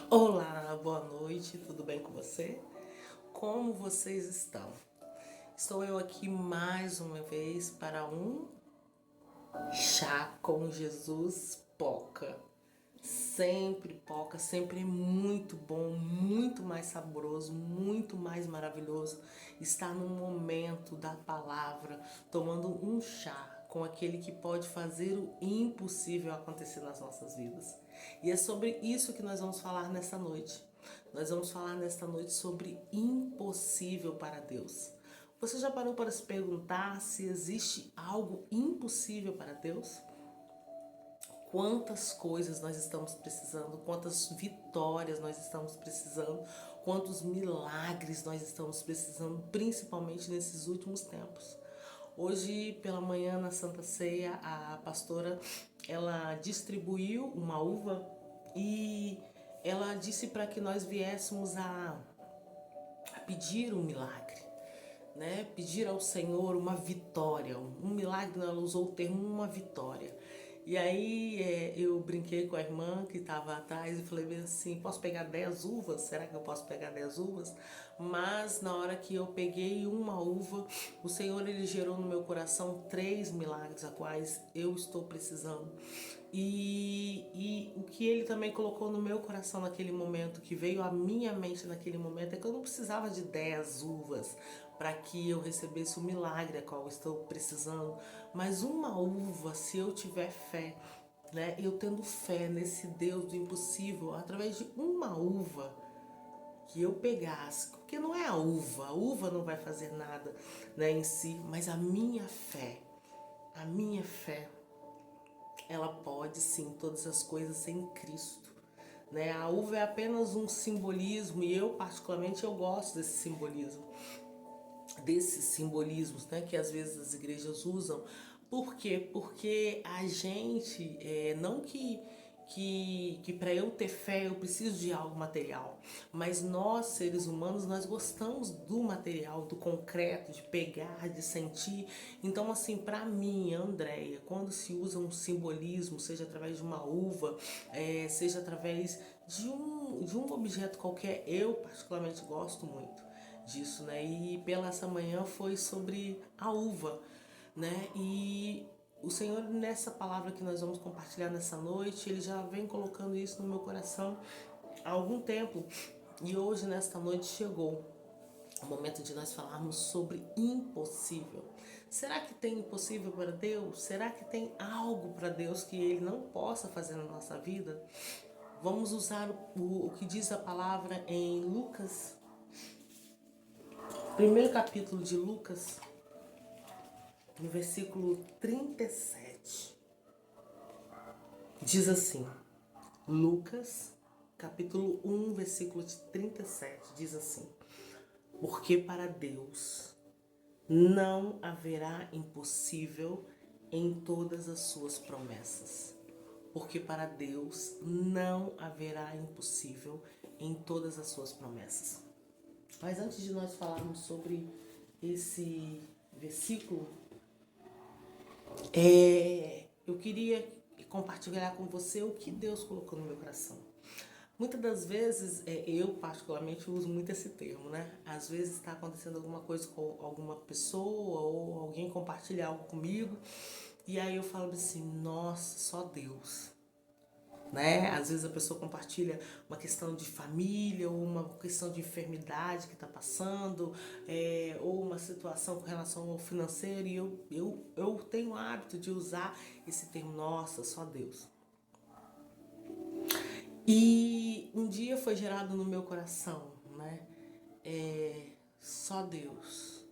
Olá, boa noite, tudo bem com você? Como vocês estão? Estou eu aqui mais uma vez para um chá com Jesus Poca. Sempre Poca, sempre é muito bom, muito mais saboroso, muito mais maravilhoso estar no momento da palavra, tomando um chá com aquele que pode fazer o impossível acontecer nas nossas vidas. E é sobre isso que nós vamos falar nesta noite. Nós vamos falar nesta noite sobre impossível para Deus. Você já parou para se perguntar se existe algo impossível para Deus? Quantas coisas nós estamos precisando, quantas vitórias nós estamos precisando, quantos milagres nós estamos precisando, principalmente nesses últimos tempos. Hoje pela manhã na Santa Ceia, a pastora ela distribuiu uma uva e ela disse para que nós viéssemos a pedir um milagre, né? Pedir ao Senhor uma vitória, um milagre, ela usou o termo uma vitória. E aí eu brinquei com a irmã que estava atrás e falei bem assim, posso pegar 10 uvas? Será que eu posso pegar 10 uvas? Mas na hora que eu peguei uma uva, o Senhor ele gerou no meu coração 3 milagres a quais eu estou precisando. E o que ele também colocou no meu coração naquele momento, que veio à minha mente naquele momento, é que eu não precisava de 10 uvas para que eu recebesse o milagre a qual eu estou precisando, mas uma uva, se eu tiver fé, né, eu tendo fé nesse Deus do impossível, através de uma uva que eu pegasse, porque não é a uva não vai fazer nada, né, em si, mas a minha fé, ela pode sim todas as coisas em Cristo. Né? A uva é apenas um simbolismo e eu particularmente eu gosto desse simbolismo, desses simbolismos, né, que às vezes as igrejas usam. Por quê? Porque a gente, não que para eu ter fé eu preciso de algo material, mas nós seres humanos nós gostamos do material, do concreto, de pegar, de sentir. Então assim, para mim, Andréia, quando se usa um simbolismo, seja através de uma uva, seja através de um objeto qualquer, eu particularmente gosto muito disso, né? E pela essa manhã foi sobre a uva, né? E o Senhor nessa palavra que nós vamos compartilhar nessa noite, ele já vem colocando isso no meu coração há algum tempo. E hoje nesta noite chegou o momento de nós falarmos sobre impossível. Será que tem impossível para Deus? Será que tem algo para Deus que ele não possa fazer na nossa vida? Vamos usar o que diz a palavra em Lucas, primeiro capítulo de Lucas, no versículo 37. Diz assim, Lucas, capítulo 1, versículo 37, diz assim: porque para Deus não haverá impossível em todas as suas promessas. Porque para Deus não haverá impossível em todas as suas promessas. Mas antes de nós falarmos sobre esse versículo, eu queria compartilhar com você o que Deus colocou no meu coração. Muitas das vezes, eu particularmente uso muito esse termo, né? Às vezes está acontecendo alguma coisa com alguma pessoa ou alguém compartilha algo comigo e aí eu falo assim, nossa, só Deus. Né? Às vezes a pessoa compartilha uma questão de família ou uma questão de enfermidade que está passando, ou uma situação com relação ao financeiro e eu tenho o hábito de usar esse termo, nossa, só Deus. E um dia foi gerado no meu coração, né? Só Deus.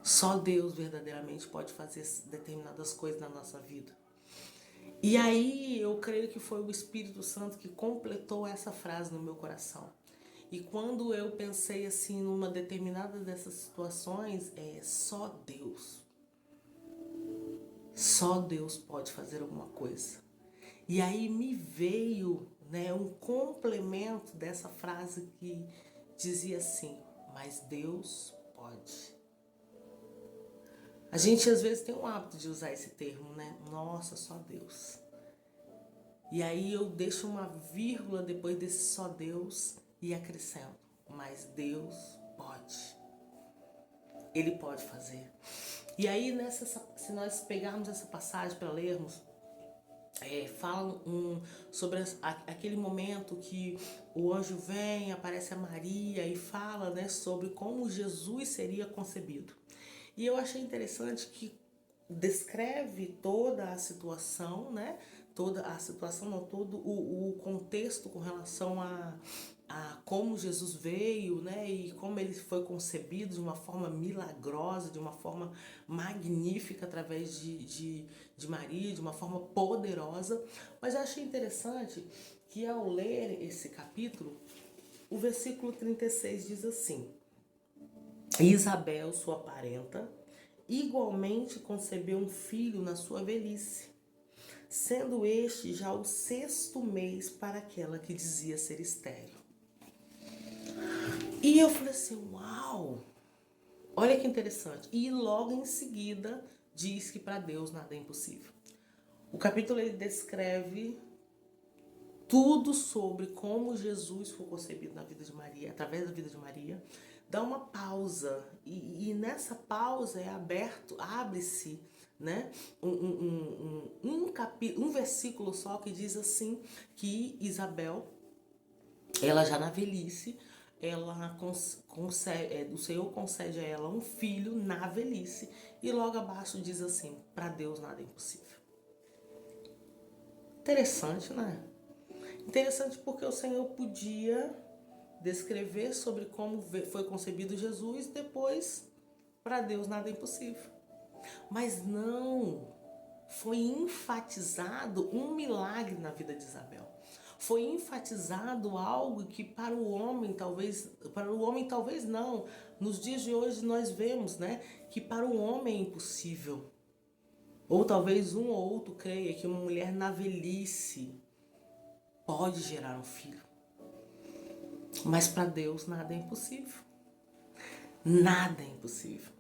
Só Deus verdadeiramente pode fazer determinadas coisas na nossa vida. E aí eu creio que foi o Espírito Santo que completou essa frase no meu coração. E quando eu pensei assim numa determinada dessas situações, só Deus. Só Deus pode fazer alguma coisa. E aí me veio, né, um complemento dessa frase que dizia assim, mas Deus pode. A gente às vezes tem o hábito de usar esse termo, né? Nossa, só Deus. E aí eu deixo uma vírgula depois desse só Deus e acrescento, mas Deus pode. Ele pode fazer. E aí, se nós pegarmos essa passagem para lermos, fala sobre aquele momento que o anjo vem, aparece a Maria e fala, né, sobre como Jesus seria concebido. E eu achei interessante que descreve toda a situação, né? Toda a situação, não, todo o contexto com relação a como Jesus veio, né? E como ele foi concebido de uma forma milagrosa, de uma forma magnífica através de Maria, de uma forma poderosa. Mas eu achei interessante que ao ler esse capítulo, o versículo 36 diz assim: Isabel, sua parenta, igualmente concebeu um filho na sua velhice, sendo este já o 6º mês para aquela que dizia ser estéril. E eu falei assim, uau, olha que interessante. E logo em seguida diz que para Deus nada é impossível. O capítulo ele descreve tudo sobre como Jesus foi concebido na vida de Maria, através da vida de Maria. Dá uma pausa e nessa pausa abre-se, né, um versículo só que diz assim que Isabel, ela já na velhice, o Senhor concede a ela um filho na velhice e logo abaixo diz assim, para Deus nada é impossível. Interessante, né? Interessante porque o Senhor podia descrever sobre como foi concebido Jesus, depois, para Deus nada é impossível. Mas não, foi enfatizado um milagre na vida de Isabel. Foi enfatizado algo que para o homem talvez não. Nos dias de hoje nós vemos, né, que para o homem é impossível. Ou talvez um ou outro creia que uma mulher na velhice pode gerar um filho. Mas para Deus nada é impossível. Nada é impossível.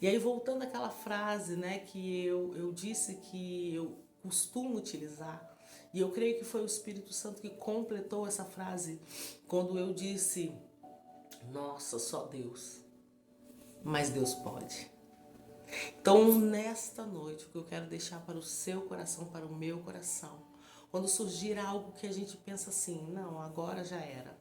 E aí voltando àquela frase, né, que eu disse que eu costumo utilizar, e eu creio que foi o Espírito Santo que completou essa frase quando eu disse, nossa, só Deus, mas Deus pode. Então nesta noite o que eu quero deixar para o seu coração, para o meu coração, quando surgir algo que a gente pensa assim, não, agora já era,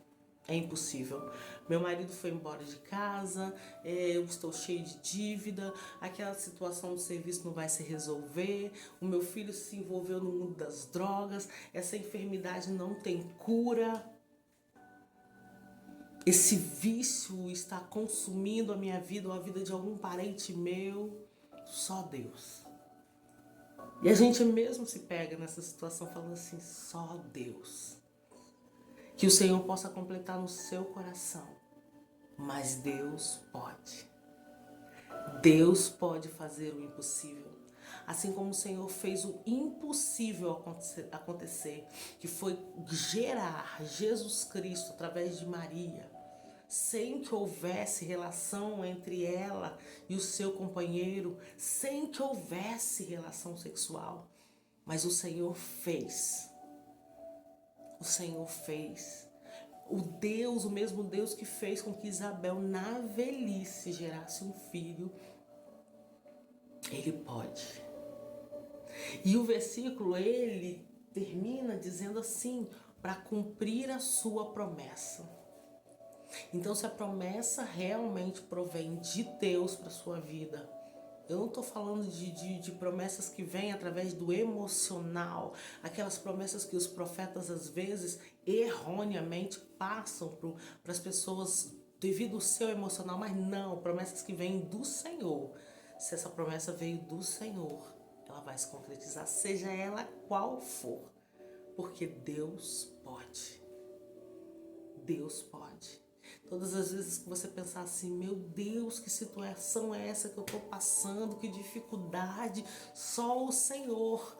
é impossível. Meu marido foi embora de casa, eu estou cheio de dívida, aquela situação do serviço não vai se resolver, o meu filho se envolveu no mundo das drogas, essa enfermidade não tem cura, esse vício está consumindo a minha vida ou a vida de algum parente meu, só Deus. E a gente mesmo se pega nessa situação falando assim, só Deus. Que o Senhor possa completar no seu coração. Mas Deus pode. Deus pode fazer o impossível. Assim como o Senhor fez o impossível acontecer, que foi gerar Jesus Cristo através de Maria, sem que houvesse relação entre ela e o seu companheiro, sem que houvesse relação sexual. Mas o Senhor fez. O Senhor fez. O mesmo Deus que fez com que Isabel na velhice gerasse um filho, Ele pode. E o versículo, ele termina dizendo assim, para cumprir a sua promessa. Então se a promessa realmente provém de Deus para a sua vida, eu não estou falando de promessas que vêm através do emocional, aquelas promessas que os profetas às vezes erroneamente passam para as pessoas devido ao seu emocional, mas não, promessas que vêm do Senhor. Se essa promessa veio do Senhor, ela vai se concretizar, seja ela qual for, porque Deus pode. Deus pode. Todas as vezes que você pensar assim, meu Deus, que situação é essa que eu estou passando, que dificuldade, só o Senhor,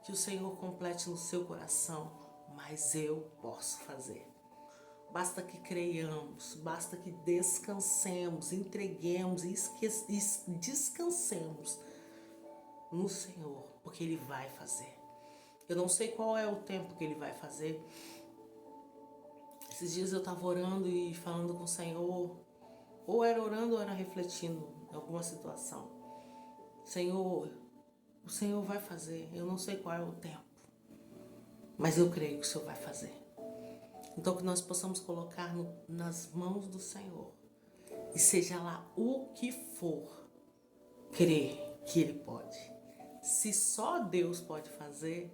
que o Senhor complete no seu coração, mas eu posso fazer. Basta que creiamos, basta que descansemos, entreguemos e descansemos no Senhor, porque Ele vai fazer. Eu não sei qual é o tempo que Ele vai fazer. Esses dias eu estava orando e falando com o Senhor, ou era orando ou era refletindo em alguma situação. Senhor, o Senhor vai fazer, eu não sei qual é o tempo, mas eu creio que o Senhor vai fazer. Então que nós possamos colocar nas mãos do Senhor, e seja lá o que for, crer que Ele pode. Se só Deus pode fazer,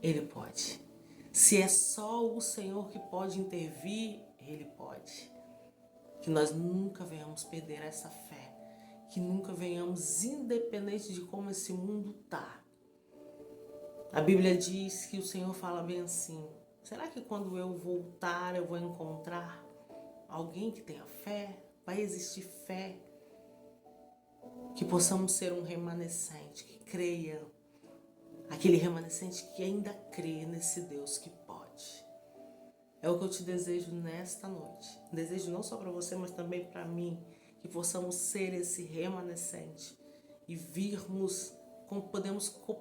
Ele pode. Se é só o Senhor que pode intervir, Ele pode. Que nós nunca venhamos perder essa fé. Que nunca venhamos, independente de como esse mundo está. A Bíblia diz que o Senhor fala bem assim: será que quando eu voltar eu vou encontrar alguém que tenha fé? Vai existir fé? Que possamos ser um remanescente que creia. Aquele remanescente que ainda crê nesse Deus que pode. É o que eu te desejo nesta noite. Desejo não só para você, mas também para mim. Que possamos ser esse remanescente e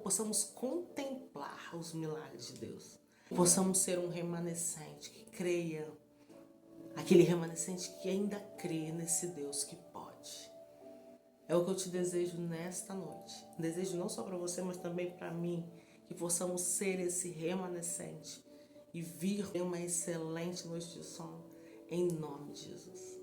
possamos contemplar os milagres de Deus. Possamos ser um remanescente que creia. Aquele remanescente que ainda crê nesse Deus que pode. É o que eu te desejo nesta noite. Desejo não só para você, mas também para mim, que possamos ser esse remanescente e vir uma excelente noite de sono, em nome de Jesus.